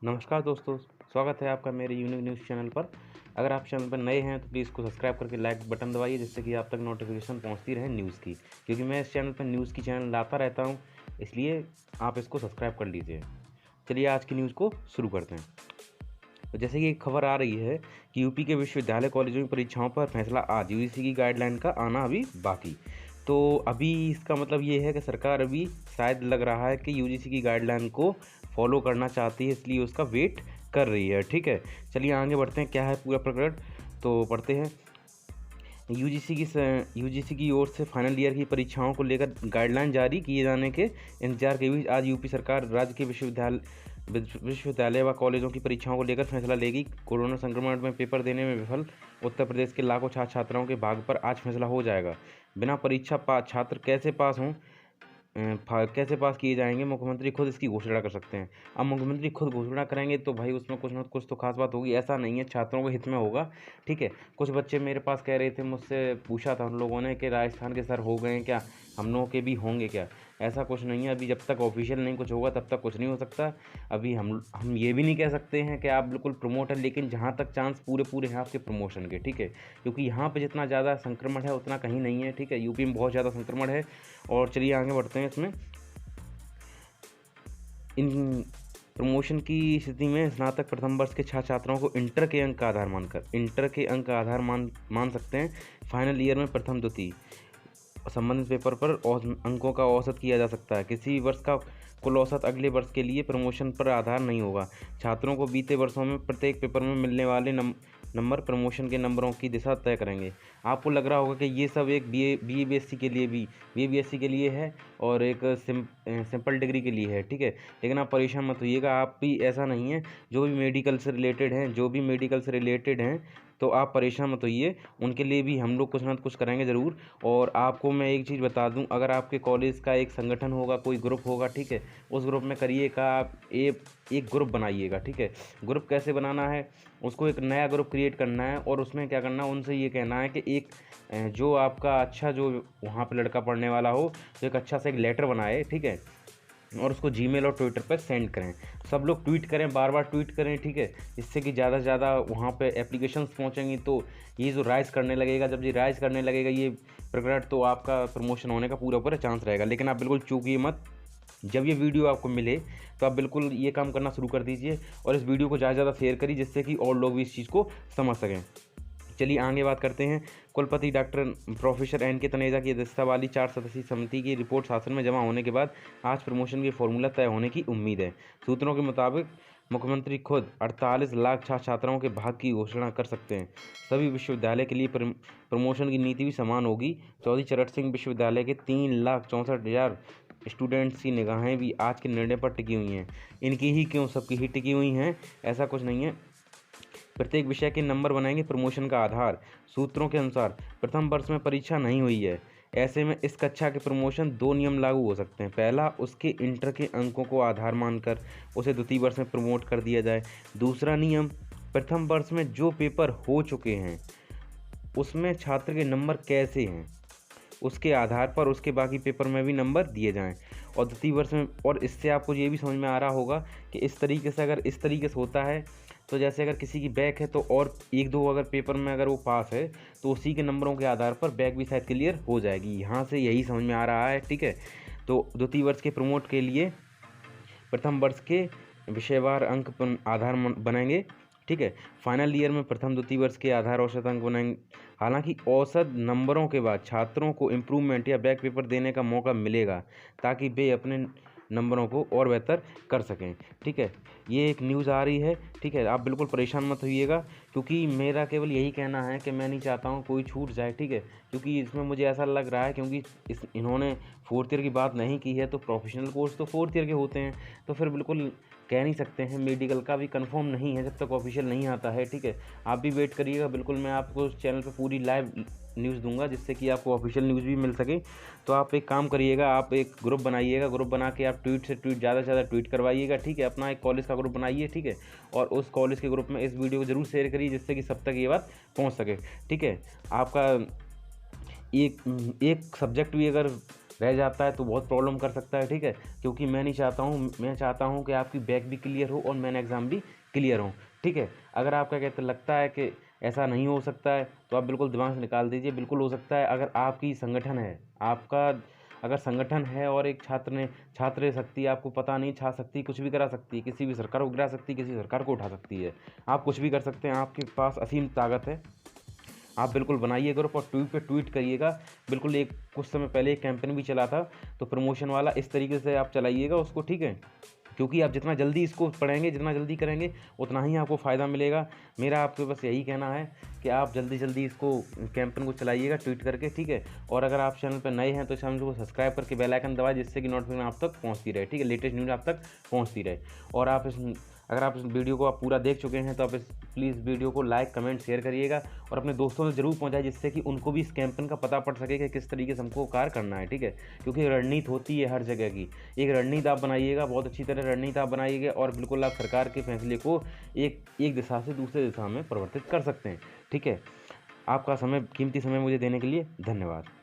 नमस्कार दोस्तों, स्वागत है आपका मेरे यूनिक न्यूज़ चैनल पर। अगर आप चैनल पर नए हैं तो प्लीज़ इसको सब्सक्राइब करके लाइक बटन दबाइए, जिससे कि आप तक नोटिफिकेशन पहुंचती रहे न्यूज़ की, क्योंकि मैं इस चैनल पर न्यूज़ की चैनल लाता रहता हूं, इसलिए आप इसको सब्सक्राइब कर लीजिए। चलिए आज की न्यूज़ को शुरू करते हैं। तो जैसे कि एक खबर आ रही है कि यूपी के विश्वविद्यालय कॉलेजों की परीक्षाओं पर फैसला आज, यूजीसी की गाइडलाइन का आना अभी बाकी। तो अभी इसका मतलब ये है कि सरकार अभी शायद लग रहा है कि यूजीसी की गाइडलाइन को फॉलो करना चाहती है, इसलिए उसका वेट कर रही है। ठीक है, चलिए आगे बढ़ते हैं, क्या है पूरा प्रकरण तो पढ़ते हैं। यूजीसी की ओर से फाइनल ईयर की परीक्षाओं को लेकर गाइडलाइन जारी किए जाने के इंतजार के बीच आज यूपी सरकार राज्य के विश्वविद्यालय व कॉलेजों की परीक्षाओं को लेकर फैसला लेगी। कोरोना संक्रमण में पेपर देने में विफल उत्तर प्रदेश के लाखों छात्र छात्राओं के भाग्य पर आज फैसला हो जाएगा। बिना परीक्षा छात्र कैसे पास किए जाएंगे, मुख्यमंत्री खुद इसकी घोषणा कर सकते हैं। अब मुख्यमंत्री खुद घोषणा करेंगे तो भाई उसमें कुछ ना कुछ तो खास बात होगी, ऐसा नहीं है छात्रों के हित में होगा। ठीक है, कुछ बच्चे मेरे पास कह रहे थे, मुझसे पूछा था उन लोगों ने कि राजस्थान के सर हो गए हैं क्या, हम लोगों के भी होंगे क्या। ऐसा कुछ नहीं है, अभी जब तक ऑफिशियल नहीं कुछ होगा तब तक कुछ नहीं हो सकता। अभी हम ये भी नहीं कह सकते हैं कि आप बिल्कुल प्रमोट है, लेकिन जहाँ तक चांस पूरे हैं आपके प्रमोशन के। ठीक है, क्योंकि यहाँ पे जितना ज़्यादा संक्रमण है उतना कहीं नहीं है। ठीक है, यूपी में बहुत ज़्यादा संक्रमण है। और चलिए आगे बढ़ते हैं। इसमें इन प्रमोशन की स्थिति में स्नातक प्रथम वर्ष के छात्र छात्राओं को इंटर के अंक का आधार मान सकते हैं। फाइनल ईयर में प्रथम द्वितीय संबंधित पेपर पर अंकों का औसत किया जा सकता है। किसी वर्ष का कुल औसत अगले वर्ष के लिए प्रमोशन पर आधार नहीं होगा। छात्रों को बीते वर्षों में प्रत्येक पेपर में मिलने वाले नंबर प्रमोशन के नंबरों की दिशा तय करेंगे। आपको लग रहा होगा कि ये सब एक BA-BSc के लिए भी BA-BSc के लिए है और एक सिंपल डिग्री के लिए है। ठीक है, लेकिन आप परेशान मत होइएगा, आप भी ऐसा नहीं है। जो भी मेडिकल से रिलेटेड हैं तो आप परेशान मत होइए, उनके लिए भी हम लोग कुछ ना कुछ करेंगे ज़रूर। और आपको मैं एक चीज़ बता दूं, अगर आपके कॉलेज का एक संगठन होगा, कोई ग्रुप होगा, ठीक है, उस ग्रुप में करिएगा आप एक ग्रुप बनाइएगा। ठीक है, ग्रुप कैसे बनाना है, उसको एक नया ग्रुप क्रिएट करना है और उसमें क्या करना है, उनसे ये कहना है कि एक जो आपका अच्छा जो वहाँ पे लड़का पढ़ने वाला हो तो एक अच्छा सा एक लेटर बनाए। ठीक है, और उसको जीमेल और ट्विटर पर सेंड करें। सब लोग ट्वीट करें, बार बार ट्वीट करें। ठीक है, इससे कि ज़्यादा से ज़्यादा वहाँ पे एप्लीकेशंस पहुँचेंगी तो ये जो राइज़ करने लगेगा, जब ये राइज़ करने लगेगा ये प्रकरण, तो आपका प्रमोशन होने का पूरा चांस रहेगा। लेकिन आप बिल्कुल चूकिए मत। जब ये वीडियो आपको मिले तो आप बिल्कुल ये काम करना शुरू कर दीजिए और इस वीडियो को ज़्यादा से ज़्यादा शेयर करिए, जिससे कि और लोग भी इस चीज़ को समझ सकें। चलिए आगे बात करते हैं। कुलपति डॉक्टर प्रोफेसर एन के तनेजा की अध्यक्षता वाली 4 सदस्यीय समिति की रिपोर्ट शासन में जमा होने के बाद आज प्रमोशन के फॉर्मूला तय होने की उम्मीद है। सूत्रों के मुताबिक मुख्यमंत्री खुद 48 लाख छात्र छात्राओं के भाग्य की घोषणा कर सकते हैं। सभी विश्वविद्यालय के लिए प्रमोशन की नीति भी समान होगी। चौधरी चरण सिंह विश्वविद्यालय के 3,64,000 स्टूडेंट्स की निगाहें भी आज के निर्णय पर टिकी हुई हैं। इनकी ही क्यों, सबकी ही टिकी हुई हैं, ऐसा कुछ नहीं है। प्रत्येक विषय के नंबर बनाएंगे प्रमोशन का आधार। सूत्रों के अनुसार प्रथम वर्ष में परीक्षा नहीं हुई है, ऐसे में इस कक्षा के प्रमोशन 2 नियम लागू हो सकते हैं। पहला, उसके इंटर के अंकों को आधार मानकर उसे द्वितीय वर्ष में प्रमोट कर दिया जाए। दूसरा नियम, प्रथम वर्ष में जो पेपर हो चुके हैं उसमें छात्र के नंबर कैसे हैं उसके आधार पर उसके बाकी पेपर में भी नंबर दिए जाएं। और द्वितीय वर्ष में, और इससे आपको ये भी समझ में आ रहा होगा कि इस तरीके से होता है तो जैसे अगर किसी की बैक है तो और 1-2 अगर पेपर में अगर वो पास है तो उसी के नंबरों के आधार पर बैक भी शायद क्लियर हो जाएगी। यहाँ से यही समझ में आ रहा है। ठीक है, तो द्वितीय वर्ष के प्रमोट के लिए प्रथम वर्ष के विषयवार अंक आधार बनाएंगे। ठीक है, फाइनल ईयर में प्रथम द्वितीय वर्ष के आधार औसत अंक बनाएंगे। हालांकि औसत नंबरों के बाद छात्रों को इम्प्रूवमेंट या बैक पेपर देने का मौका मिलेगा, ताकि वे अपने नंबरों को और बेहतर कर सकें। ठीक है, ये एक न्यूज़ आ रही है। ठीक है, आप बिल्कुल परेशान मत होइएगा, क्योंकि मेरा केवल यही कहना है कि मैं नहीं चाहता हूँ कोई छूट जाए। ठीक है, क्योंकि इसमें मुझे ऐसा लग रहा है, क्योंकि इन्होंने 4th ईयर की बात नहीं की है, तो प्रोफेशनल कोर्स तो 4th ईयर के होते हैं, तो फिर बिल्कुल कह नहीं सकते हैं। मेडिकल का भी कंफर्म नहीं है जब तक ऑफिशियल नहीं आता है। ठीक है, आप भी वेट करिएगा, बिल्कुल मैं आपको उस चैनल पे पूरी लाइव न्यूज़ दूंगा, जिससे कि आपको ऑफिशियल न्यूज़ भी मिल सके। तो आप एक काम करिएगा, आप एक ग्रुप बनाइएगा, ग्रुप बना के आप ट्वीट ज़्यादा से ज़्यादा ट्वीट करवाइएगा। ठीक है, अपना एक कॉलेज का ग्रुप बनाइए। ठीक है, और उस कॉलेज के ग्रुप में इस वीडियो को ज़रूर शेयर करिए, जिससे कि सब तक ये बात पहुँच सके। ठीक है, आपका एक सब्जेक्ट भी अगर रह जाता है तो बहुत प्रॉब्लम कर सकता है, ठीक है। क्योंकि मैं चाहता हूँ कि आपकी बैक भी क्लियर हो और मेन एग्ज़ाम भी क्लियर हो, ठीक है। अगर आपका कहते लगता है कि ऐसा नहीं हो सकता है तो आप बिल्कुल दिमाग से निकाल दीजिए, बिल्कुल हो सकता है। अगर आपकी संगठन है, आपका अगर संगठन है और एक छात्र शक्ति आपको पता नहीं, छात्र शक्ति कुछ भी करा सकती है, किसी भी सरकार को गिरा सकती है, किसी सरकार को उठा सकती है। आप कुछ भी कर सकते हैं, आपके पास असीम ताकत है। आप बिल्कुल बनाइए ग्रुप और ट्वीट पे ट्वीट करिएगा। बिल्कुल एक कुछ समय पहले एक कैंपेन भी चला था तो प्रमोशन वाला, इस तरीके से आप चलाइएगा उसको, ठीक है। क्योंकि आप जितना जल्दी इसको पढ़ेंगे, जितना जल्दी करेंगे, उतना ही आपको फ़ायदा मिलेगा। मेरा आपके बस यही कहना है कि आप जल्दी जल्दी इसको कैंपेन को चलाइएगा ट्वीट करके, ठीक है। और अगर आप चैनल पर नए हैं तो चैनल को सब्सक्राइब करके बेल आइकन दबाएं, जिससे कि नोटिफिकेशन आप तक पहुंचती रहे, ठीक है, लेटेस्ट न्यूज़ आप तक पहुंचती रहे। और अगर आप इस वीडियो को आप पूरा देख चुके हैं तो आप प्लीज़ वीडियो को लाइक कमेंट शेयर करिएगा और अपने दोस्तों से ज़रूर पहुंचाएं, जिससे कि उनको भी इस कैंपेन का पता पड़ सके कि किस तरीके से हमको कार्य करना है, ठीक है। क्योंकि रणनीति होती है हर जगह की, एक रणनीति आप बनाइएगा, बहुत अच्छी तरह रणनीति आप बनाइएगा और बिल्कुल आप सरकार के फैसले को एक दिशा से दूसरे दिशा में परिवर्तित कर सकते हैं, ठीक है। आपका कीमती समय मुझे देने के लिए धन्यवाद।